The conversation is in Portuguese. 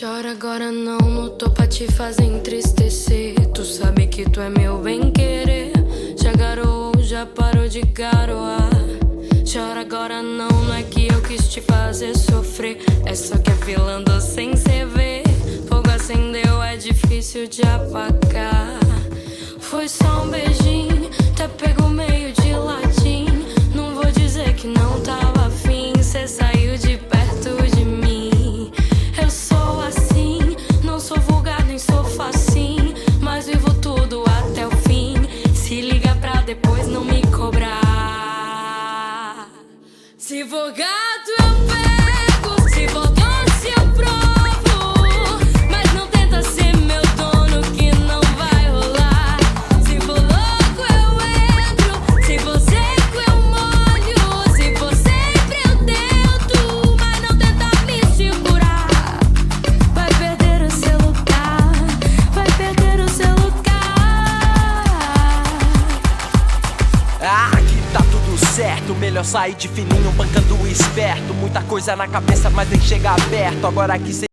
Chora agora não, não tô pra te fazer entristecer. Tu sabe que tu é meu bem-querer. Já garou, já parou de garoar. Chora agora não, não é que eu quis te fazer sofrer. É só que a fila andou sem cê ver. Fogo acendeu, é difícil de apagar. Foi só um beijinho, até pegou meio de latim. Não vou dizer que não tava afim. Cê saiu de perto de mim. Eu sou assim, não sou vulgar nem sou facinho, mas vivo tudo até o fim. Se liga pra depois não me cobrar. Se for gato eu pego, se for doce eu provo, mas não tenta ser meu dono que não vai rolar. Se for louco eu entro, se for seco eu molho, se for sempre eu tento, mas não tenta me segurar. Vai perder o seu lugar, vai perder o seu lugar. Aqui tá tudo certo, melhor sair de fininho, bancando esperto. Muita coisa na cabeça, mas nem chega aberto. Agora aqui cê